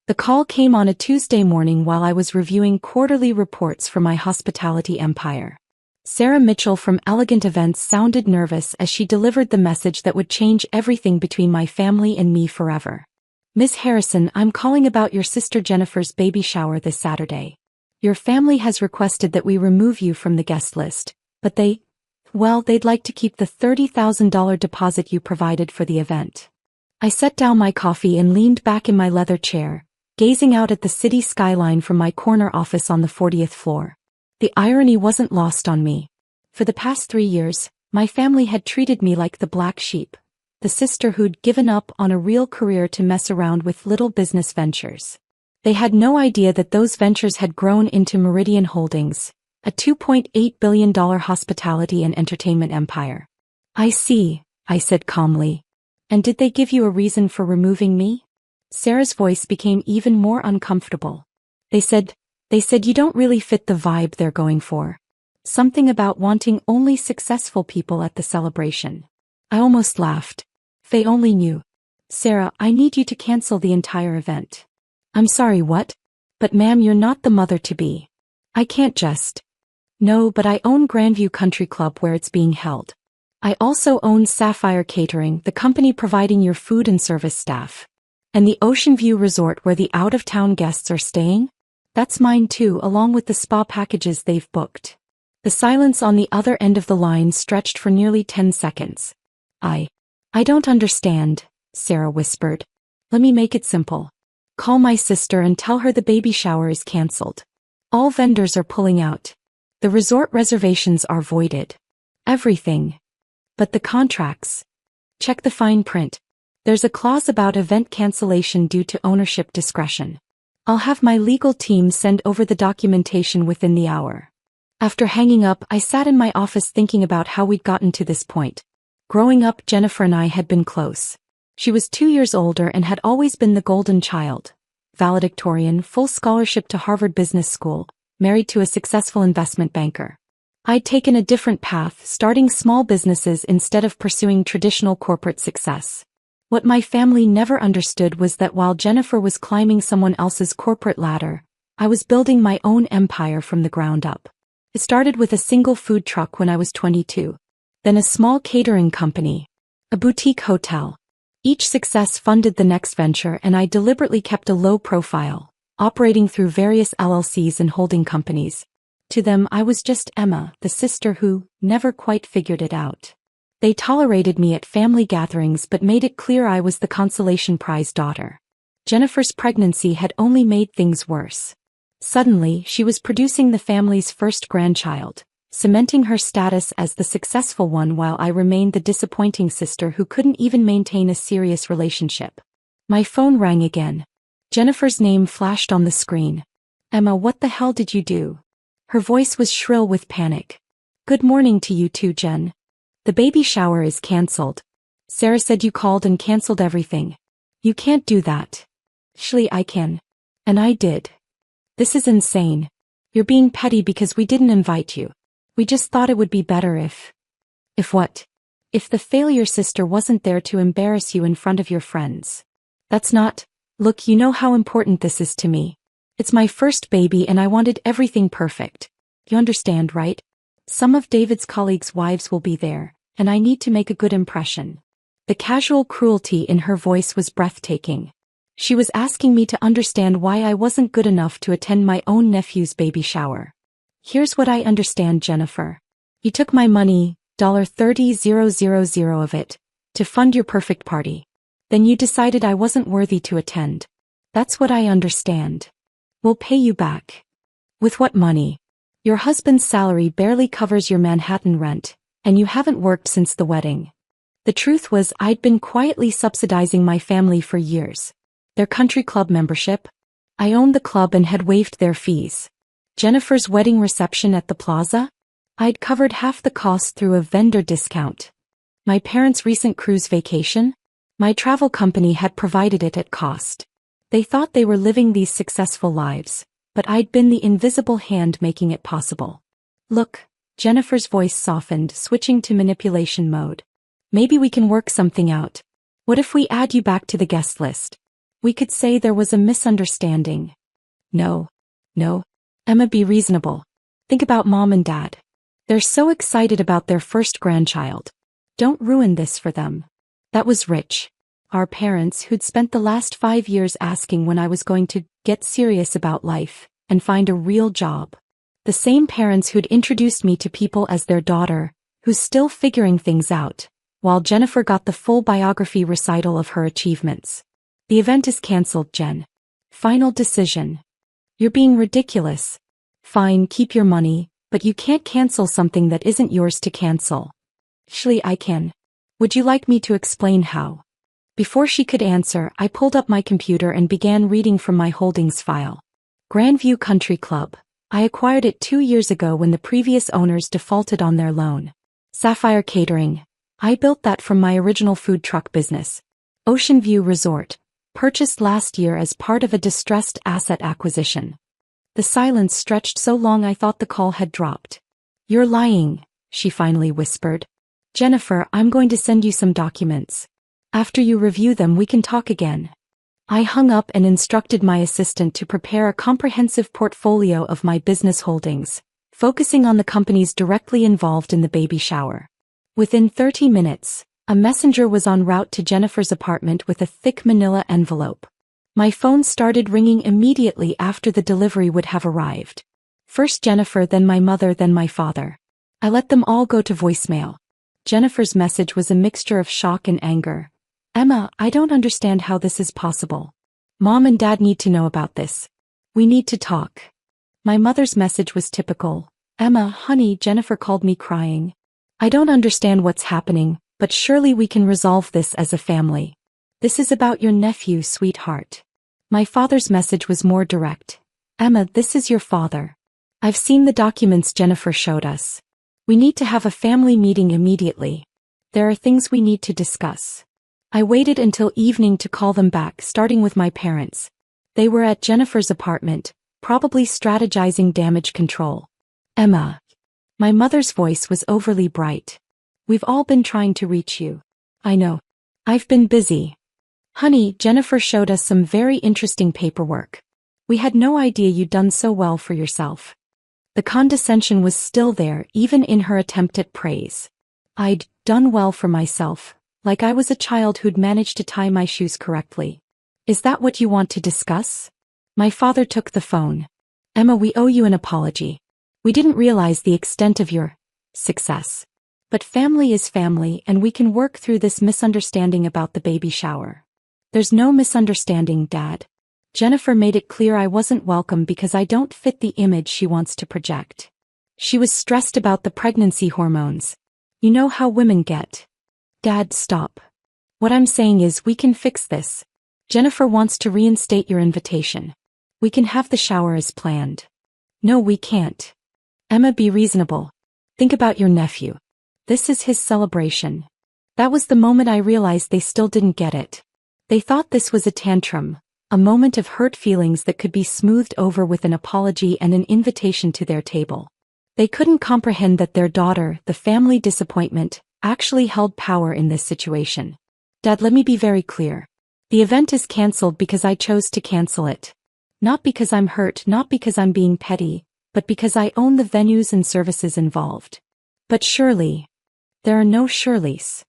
The call came on a Tuesday morning while I was reviewing quarterly reports for my hospitality empire. Sarah Mitchell from Elegant Events sounded nervous as she delivered the message that would change everything between my family and me forever. Ms. Harrison, I'm calling about your sister Jennifer's baby shower this Saturday. Your family has requested that we remove you from the guest list, but they'd like to keep the $30,000 deposit you provided for the event. I set down my coffee and leaned back in my leather chair, gazing out at the city skyline from my corner office on the 40th floor. The irony wasn't lost on me. For the past 3 years, my family had treated me like the black sheep, the sister who'd given up on a real career to mess around with little business ventures. They had no idea that those ventures had grown into Meridian Holdings, a $2.8 billion hospitality and entertainment empire. I see, I said calmly. And did they give you a reason for removing me? Sarah's voice became even more uncomfortable. They said you don't really fit the vibe they're going for. Something about wanting only successful people at the celebration. I almost laughed. They only knew. Sarah, I need you to cancel the entire event. I'm sorry, what? But ma'am, you're not the mother-to-be. I can't just. No, but I own Grandview Country Club where it's being held. I also own Sapphire Catering, the company providing your food and service staff. And the Ocean View Resort where the out-of-town guests are staying? That's mine too, along with the spa packages they've booked. The silence on the other end of the line stretched for nearly 10 seconds. I don't understand, Sarah whispered. Let me make it simple. Call my sister and tell her the baby shower is cancelled. All vendors are pulling out. The resort reservations are voided. Everything. But the contracts. Check the fine print. There's a clause about event cancellation due to ownership discretion. I'll have my legal team send over the documentation within the hour. After hanging up, I sat in my office thinking about how we'd gotten to this point. Growing up, Jennifer and I had been close. She was 2 years older and had always been the golden child. Valedictorian, full scholarship to Harvard Business School, married to a successful investment banker. I'd taken a different path, starting small businesses instead of pursuing traditional corporate success. What my family never understood was that while Jennifer was climbing someone else's corporate ladder, I was building my own empire from the ground up. It started with a single food truck when I was 22. Then a small catering company. A boutique hotel. Each success funded the next venture, and I deliberately kept a low profile, operating through various LLCs and holding companies. To them, I was just Emma, the sister who never quite figured it out. They tolerated me at family gatherings but made it clear I was the consolation prize daughter. Jennifer's pregnancy had only made things worse. Suddenly, she was producing the family's first grandchild, cementing her status as the successful one while I remained the disappointing sister who couldn't even maintain a serious relationship. My phone rang again. Jennifer's name flashed on the screen. Emma, what the hell did you do? Her voice was shrill with panic. Good morning to you too, Jen. The baby shower is cancelled. Sarah said you called and cancelled everything. You can't do that. Actually, I can. And I did. This is insane. You're being petty because we didn't invite you. We just thought it would be better if... If what? If the failure sister wasn't there to embarrass you in front of your friends. That's not... Look, you know how important this is to me. It's my first baby and I wanted everything perfect. You understand, right? Some of David's colleagues' wives will be there, and I need to make a good impression. The casual cruelty in her voice was breathtaking. She was asking me to understand why I wasn't good enough to attend my own nephew's baby shower. Here's what I understand, Jennifer. You took my money, $30,000 of it, to fund your perfect party. Then you decided I wasn't worthy to attend. That's what I understand. We'll pay you back. With what money? Your husband's salary barely covers your Manhattan rent, and you haven't worked since the wedding. The truth was I'd been quietly subsidizing my family for years. Their country club membership? I owned the club and had waived their fees. Jennifer's wedding reception at the plaza? I'd covered half the cost through a vendor discount. My parents' recent cruise vacation? My travel company had provided it at cost. They thought they were living these successful lives, but I'd been the invisible hand making it possible. Look, Jennifer's voice softened, switching to manipulation mode. Maybe we can work something out. What if we add you back to the guest list? We could say there was a misunderstanding. No. No. Emma, be reasonable. Think about mom and dad. They're so excited about their first grandchild. Don't ruin this for them. That was Rich. Our parents who'd spent the last 5 years asking when I was going to get serious about life and find a real job. The same parents who'd introduced me to people as their daughter, who's still figuring things out, while Jennifer got the full biography recital of her achievements. The event is cancelled, Jen. Final decision. You're being ridiculous. Fine, keep your money, but you can't cancel something that isn't yours to cancel. Actually, I can. Would you like me to explain how? Before she could answer, I pulled up my computer and began reading from my holdings file. Grandview Country Club. I acquired it 2 years ago when the previous owners defaulted on their loan. Sapphire Catering. I built that from my original food truck business. Ocean View Resort. Purchased last year as part of a distressed asset acquisition. The silence stretched so long I thought the call had dropped. You're lying, she finally whispered. Jennifer, I'm going to send you some documents. After you review them, we can talk again. I hung up and instructed my assistant to prepare a comprehensive portfolio of my business holdings, focusing on the companies directly involved in the baby shower. Within 30 minutes, a messenger was en route to Jennifer's apartment with a thick manila envelope. My phone started ringing immediately after the delivery would have arrived. First Jennifer, then my mother, then my father. I let them all go to voicemail. Jennifer's message was a mixture of shock and anger. Emma, I don't understand how this is possible. Mom and Dad need to know about this. We need to talk. My mother's message was typical. Emma, honey, Jennifer called me crying. I don't understand what's happening, but surely we can resolve this as a family. This is about your nephew, sweetheart. My father's message was more direct. Emma, this is your father. I've seen the documents Jennifer showed us. We need to have a family meeting immediately. There are things we need to discuss. I waited until evening to call them back, starting with my parents. They were at Jennifer's apartment, probably strategizing damage control. Emma. My mother's voice was overly bright. We've all been trying to reach you. I know. I've been busy. Honey, Jennifer showed us some very interesting paperwork. We had no idea you'd done so well for yourself. The condescension was still there, even in her attempt at praise. I'd done well for myself, like I was a child who'd managed to tie my shoes correctly. Is that what you want to discuss? My father took the phone. Emma, we owe you an apology. We didn't realize the extent of your success. But family is family, and we can work through this misunderstanding about the baby shower. There's no misunderstanding, Dad. Jennifer made it clear I wasn't welcome because I don't fit the image she wants to project. She was stressed about the pregnancy hormones. You know how women get. Dad, stop. What I'm saying is we can fix this. Jennifer wants to reinstate your invitation. We can have the shower as planned. No, we can't. Emma, be reasonable. Think about your nephew. This is his celebration. That was the moment I realized they still didn't get it. They thought this was a tantrum, a moment of hurt feelings that could be smoothed over with an apology and an invitation to their table. They couldn't comprehend that their daughter, the family disappointment, actually held power in this situation. Dad, let me be very clear. The event is cancelled because I chose to cancel it. Not because I'm hurt, not because I'm being petty, but because I own the venues and services involved. But surely, there are no Shirleys.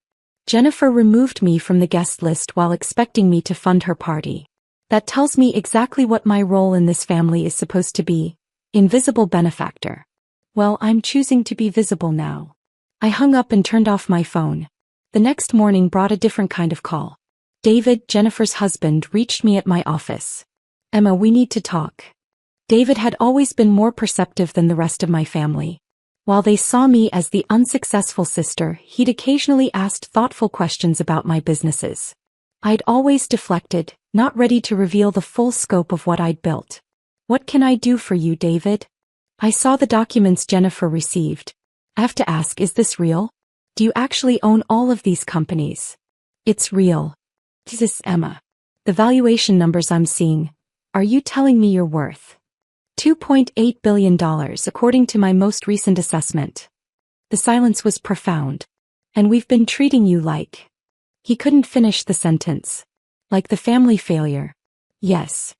Jennifer removed me from the guest list while expecting me to fund her party. That tells me exactly what my role in this family is supposed to be. Invisible benefactor. Well, I'm choosing to be visible now. I hung up and turned off my phone. The next morning brought a different kind of call. David, Jennifer's husband, reached me at my office. Emma, we need to talk. David had always been more perceptive than the rest of my family. While they saw me as the unsuccessful sister, he'd occasionally asked thoughtful questions about my businesses. I'd always deflected, not ready to reveal the full scope of what I'd built. What can I do for you, David? I saw the documents Jennifer received. I have to ask, is this real? Do you actually own all of these companies? It's real. Jesus, Emma. The valuation numbers I'm seeing. Are you telling me you're worth $2.8 billion according to my most recent assessment? The silence was profound. And we've been treating you like. He couldn't finish the sentence. Like the family failure. Yes.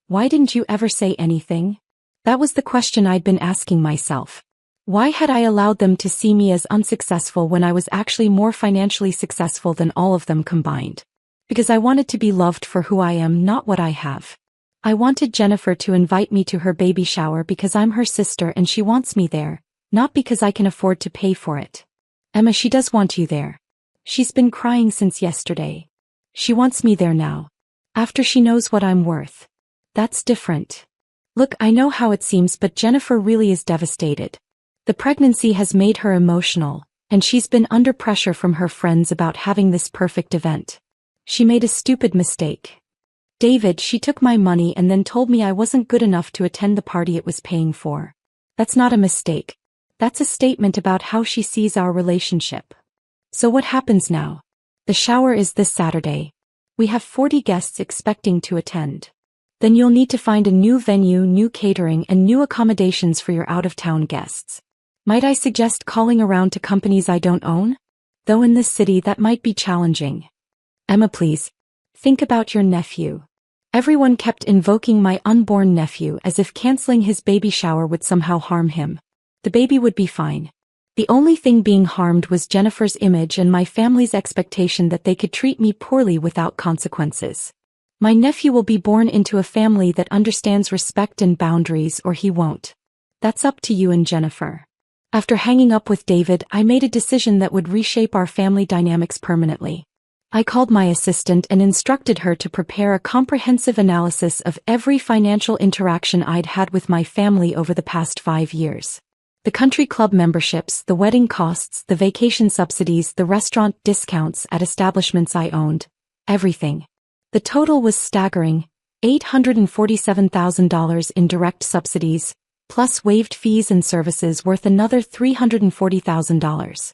Why didn't you ever say anything? That was the question I'd been asking myself. Why had I allowed them to see me as unsuccessful when I was actually more financially successful than all of them combined? Because I wanted to be loved for who I am, not what I have. I wanted Jennifer to invite me to her baby shower because I'm her sister and she wants me there, not because I can afford to pay for it. Emma, she does want you there. She's been crying since yesterday. She wants me there now. After she knows what I'm worth. That's different. Look, I know how it seems, but Jennifer really is devastated. The pregnancy has made her emotional, and she's been under pressure from her friends about having this perfect event. She made a stupid mistake. David, she took my money and then told me I wasn't good enough to attend the party it was paying for. That's not a mistake. That's a statement about how she sees our relationship. So what happens now? The shower is this Saturday. We have 40 guests expecting to attend. Then you'll need to find a new venue, new catering, and new accommodations for your out-of-town guests. Might I suggest calling around to companies I don't own? Though in this city that might be challenging. Emma, please. Think about your nephew. Everyone kept invoking my unborn nephew as if canceling his baby shower would somehow harm him. The baby would be fine. The only thing being harmed was Jennifer's image and my family's expectation that they could treat me poorly without consequences. My nephew will be born into a family that understands respect and boundaries, or he won't. That's up to you and Jennifer. After hanging up with David, I made a decision that would reshape our family dynamics permanently. I called my assistant and instructed her to prepare a comprehensive analysis of every financial interaction I'd had with my family over the past 5 years. The country club memberships, the wedding costs, the vacation subsidies, the restaurant discounts at establishments I owned. Everything. The total was staggering, $847,000 in direct subsidies, plus waived fees and services worth another $340,000.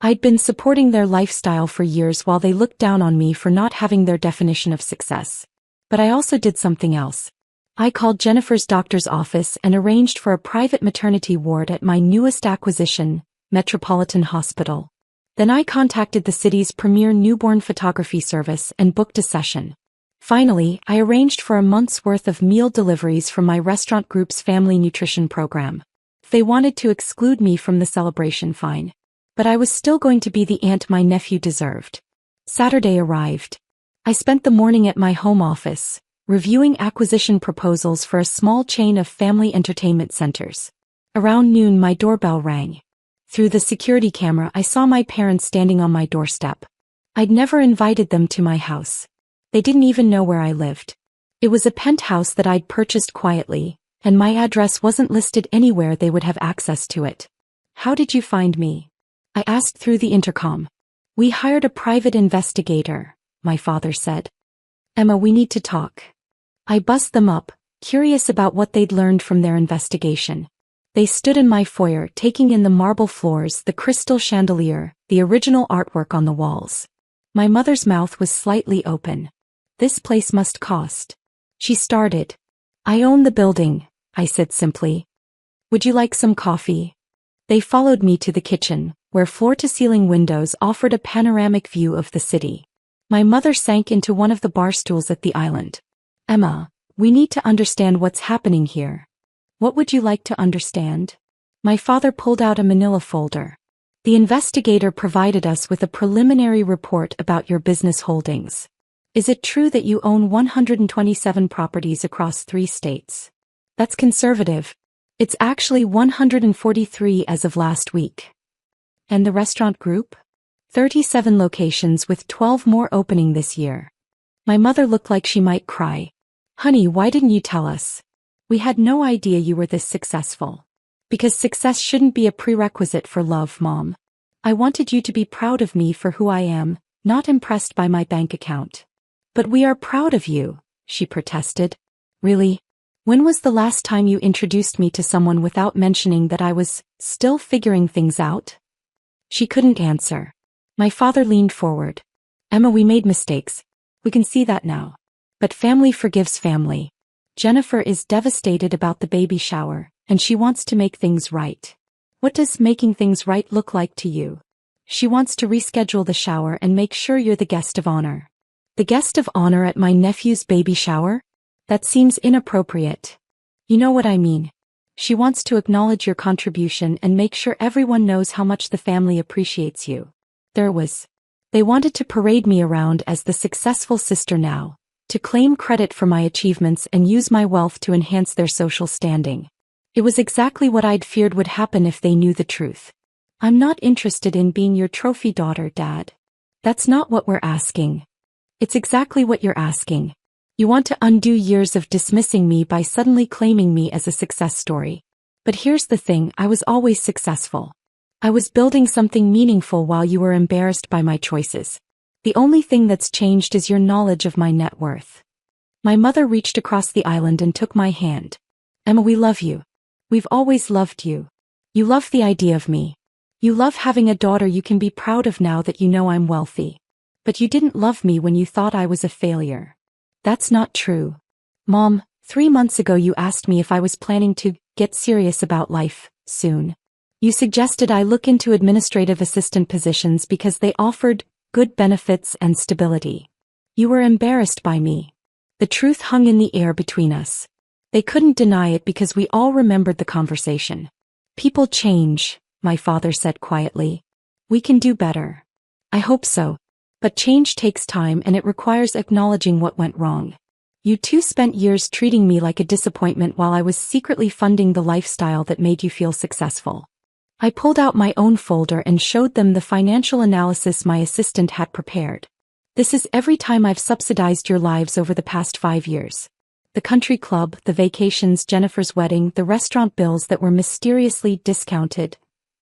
I'd been supporting their lifestyle for years while they looked down on me for not having their definition of success. But I also did something else. I called Jennifer's doctor's office and arranged for a private maternity ward at my newest acquisition, Metropolitan Hospital. Then I contacted the city's premier newborn photography service and booked a session. Finally, I arranged for a month's worth of meal deliveries from my restaurant group's family nutrition program. They wanted to exclude me from the celebration, fine. But I was still going to be the aunt my nephew deserved. Saturday arrived. I spent the morning at my home office, reviewing acquisition proposals for a small chain of family entertainment centers. Around noon my doorbell rang. Through the security camera I saw my parents standing on my doorstep. I'd never invited them to my house. They didn't even know where I lived. It was a penthouse that I'd purchased quietly, and my address wasn't listed anywhere they would have access to it. How did you find me? I asked through the intercom. We hired a private investigator, my father said. Emma, we need to talk. I buzzed them up, curious about what they'd learned from their investigation. They stood in my foyer, taking in the marble floors, the crystal chandelier, the original artwork on the walls. My mother's mouth was slightly open. This place must cost. She started. I own the building, I said simply. Would you like some coffee? They followed me to the kitchen, where floor-to-ceiling windows offered a panoramic view of the city. My mother sank into one of the bar stools at the island. Emma, we need to understand what's happening here. What would you like to understand? My father pulled out a manila folder. The investigator provided us with a preliminary report about your business holdings. Is it true that you own 127 properties across 3 states? That's conservative. It's actually 143 as of last week. And the restaurant group? 37 locations with 12 more opening this year. My mother looked like she might cry. Honey, why didn't you tell us? We had no idea you were this successful. Because success shouldn't be a prerequisite for love, Mom. I wanted you to be proud of me for who I am, not impressed by my bank account. But we are proud of you, she protested. Really? When was the last time you introduced me to someone without mentioning that I was still figuring things out? She couldn't answer. My father leaned forward. Emma, we made mistakes. We can see that now. But family forgives family. Jennifer is devastated about the baby shower, and she wants to make things right. What does making things right look like to you? She wants to reschedule the shower and make sure you're the guest of honor. The guest of honor at my nephew's baby shower? That seems inappropriate. You know what I mean. She wants to acknowledge your contribution and make sure everyone knows how much the family appreciates you. They wanted to parade me around as the successful sister now, to claim credit for my achievements and use my wealth to enhance their social standing. It was exactly what I'd feared would happen if they knew the truth. I'm not interested in being your trophy daughter, Dad. That's not what we're asking. It's exactly what you're asking. You want to undo years of dismissing me by suddenly claiming me as a success story. But here's the thing, I was always successful. I was building something meaningful while you were embarrassed by my choices. The only thing that's changed is your knowledge of my net worth. My mother reached across the island and took my hand. Emma, we love you. We've always loved you. You love the idea of me. You love having a daughter you can be proud of now that you know I'm wealthy. But you didn't love me when you thought I was a failure. That's not true. Mom, 3 months ago you asked me if I was planning to get serious about life soon. You suggested I look into administrative assistant positions because they offered good benefits and stability. You were embarrassed by me. The truth hung in the air between us. They couldn't deny it because we all remembered the conversation. People change, my father said quietly. We can do better. I hope so. But change takes time and it requires acknowledging what went wrong. You two spent years treating me like a disappointment while I was secretly funding the lifestyle that made you feel successful. I pulled out my own folder and showed them the financial analysis my assistant had prepared. This is every time I've subsidized your lives over the past 5 years. The country club, the vacations, Jennifer's wedding, the restaurant bills that were mysteriously discounted.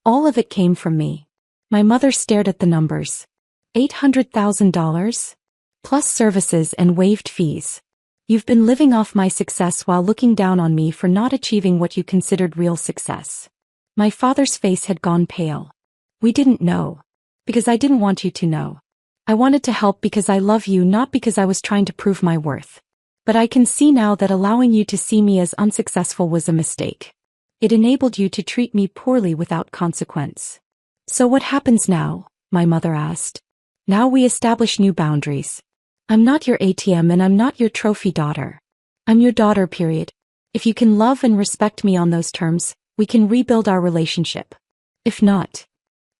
All of it came from me. My mother stared at the numbers. $800,000? Plus services and waived fees. You've been living off my success while looking down on me for not achieving what you considered real success. My father's face had gone pale. We didn't know. Because I didn't want you to know. I wanted to help because I love you, not because I was trying to prove my worth. But I can see now that allowing you to see me as unsuccessful was a mistake. It enabled you to treat me poorly without consequence. So what happens now? My mother asked. Now we establish new boundaries. I'm not your ATM and I'm not your trophy daughter. I'm your daughter, period. If you can love and respect me on those terms, we can rebuild our relationship. If not.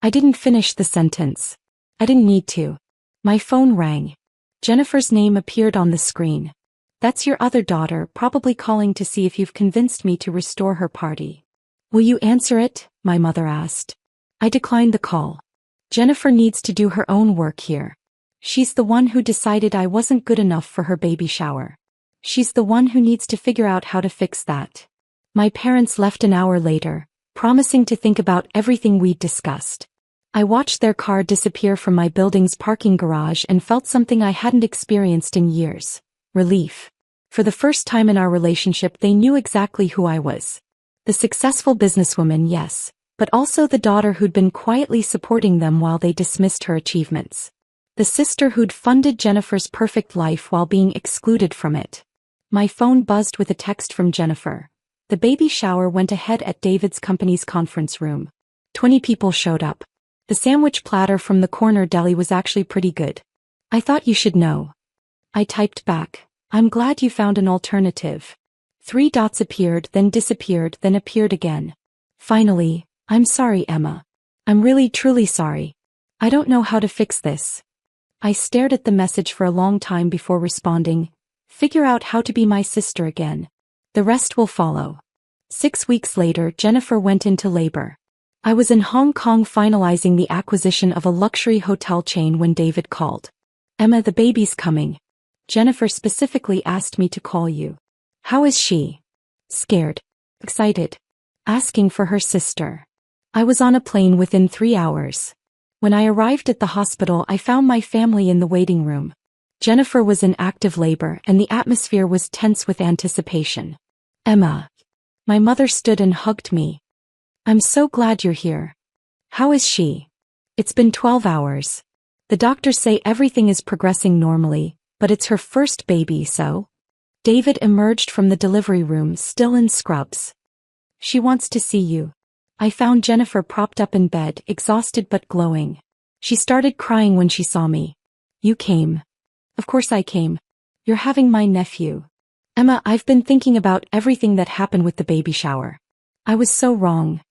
I didn't finish the sentence. I didn't need to. My phone rang. Jennifer's name appeared on the screen. That's your other daughter, probably calling to see if you've convinced me to restore her party. Will you answer it? My mother asked. I declined the call. Jennifer needs to do her own work here. She's the one who decided I wasn't good enough for her baby shower. She's the one who needs to figure out how to fix that. My parents left an hour later, promising to think about everything we'd discussed. I watched their car disappear from my building's parking garage and felt something I hadn't experienced in years. Relief. For the first time in our relationship, they knew exactly who I was. The successful businesswoman, yes, but also the daughter who'd been quietly supporting them while they dismissed her achievements. The sister who'd funded Jennifer's perfect life while being excluded from it. My phone buzzed with a text from Jennifer. The baby shower went ahead at David's company's conference room. 20 people showed up. The sandwich platter from the corner deli was actually pretty good. I thought you should know. I typed back. I'm glad you found an alternative. 3 dots appeared, then disappeared, then appeared again. Finally, I'm sorry, Emma. I'm really truly sorry. I don't know how to fix this. I stared at the message for a long time before responding. Figure out how to be my sister again. The rest will follow. 6 weeks later, Jennifer went into labor. I was in Hong Kong finalizing the acquisition of a luxury hotel chain when David called. Emma, the baby's coming. Jennifer specifically asked me to call you. How is she? Scared. Excited. Asking for her sister. I was on a plane within 3 hours. When I arrived at the hospital, I found my family in the waiting room. Jennifer was in active labor and the atmosphere was tense with anticipation. Emma. My mother stood and hugged me. I'm so glad you're here. How is she? It's been 12 hours. The doctors say everything is progressing normally, but it's her first baby, so? David emerged from the delivery room still in scrubs. She wants to see you. I found Jennifer propped up in bed, exhausted but glowing. She started crying when she saw me. You came. Of course I came. You're having my nephew. Emma, I've been thinking about everything that happened with the baby shower. I was so wrong.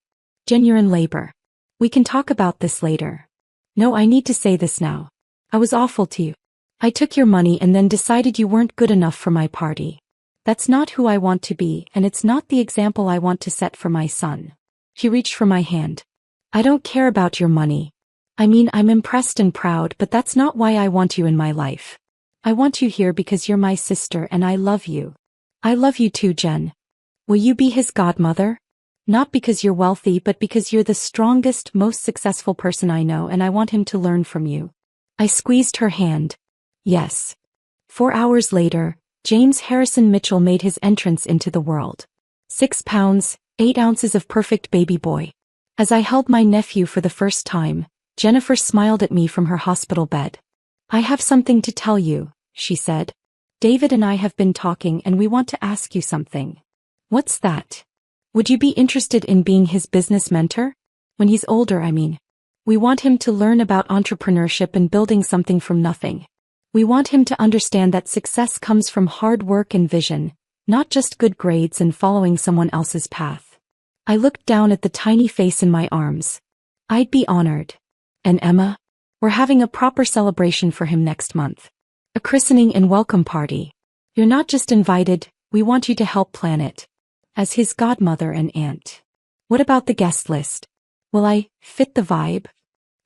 Jen, you're in labor. We can talk about this later. No, I need to say this now. I was awful to you. I took your money and then decided you weren't good enough for my party. That's not who I want to be, and it's not the example I want to set for my son. He reached for my hand. I don't care about your money. I mean, I'm impressed and proud, but that's not why I want you in my life. I want you here because you're my sister and I love you. I love you too, Jen. Will you be his godmother? Not because you're wealthy, but because you're the strongest, most successful person I know, and I want him to learn from you. I squeezed her hand. Yes. 4 hours later, James Harrison Mitchell made his entrance into the world. 6 pounds, 8 ounces of perfect baby boy. As I held my nephew for the first time, Jennifer smiled at me from her hospital bed. I have something to tell you, she said. David and I have been talking and we want to ask you something. What's that? Would you be interested in being his business mentor? When he's older, I mean. We want him to learn about entrepreneurship and building something from nothing. We want him to understand that success comes from hard work and vision, not just good grades and following someone else's path. I looked down at the tiny face in my arms. I'd be honored. And Emma? We're having a proper celebration for him next month. A christening and welcome party. You're not just invited, we want you to help plan it. As his godmother and aunt. What about the guest list? Will I fit the vibe?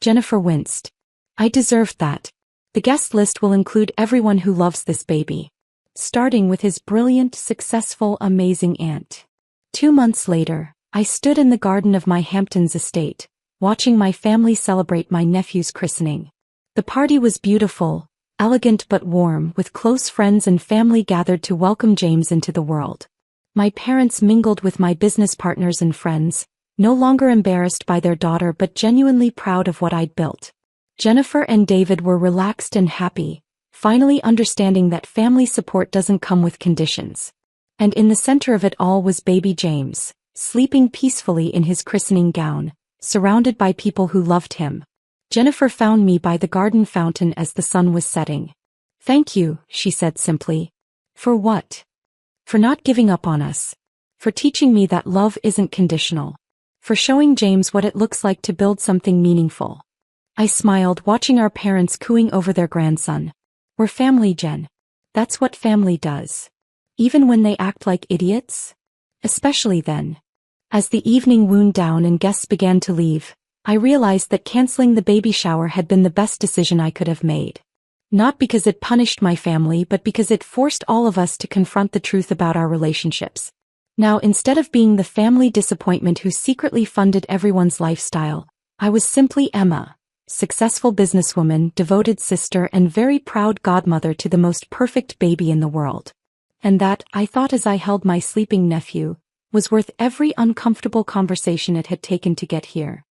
Jennifer winced. I deserved that. The guest list will include everyone who loves this baby. Starting with his brilliant, successful, amazing aunt. 2 months later, I stood in the garden of my Hamptons estate, watching my family celebrate my nephew's christening. The party was beautiful, elegant but warm, with close friends and family gathered to welcome James into the world. My parents mingled with my business partners and friends, no longer embarrassed by their daughter but genuinely proud of what I'd built. Jennifer and David were relaxed and happy, finally understanding that family support doesn't come with conditions. And in the center of it all was baby James, sleeping peacefully in his christening gown, surrounded by people who loved him. Jennifer found me by the garden fountain as the sun was setting. Thank you, she said simply. For what? For not giving up on us. For teaching me that love isn't conditional. For showing James what it looks like to build something meaningful. I smiled, watching our parents cooing over their grandson. We're family, Jen. That's what family does. Even when they act like idiots? Especially then. As the evening wound down and guests began to leave, I realized that canceling the baby shower had been the best decision I could have made. Not because it punished my family, but because it forced all of us to confront the truth about our relationships. Now, instead of being the family disappointment who secretly funded everyone's lifestyle, I was simply Emma, successful businesswoman, devoted sister, and very proud godmother to the most perfect baby in the world. And that, I thought as I held my sleeping nephew, was worth every uncomfortable conversation it had taken to get here.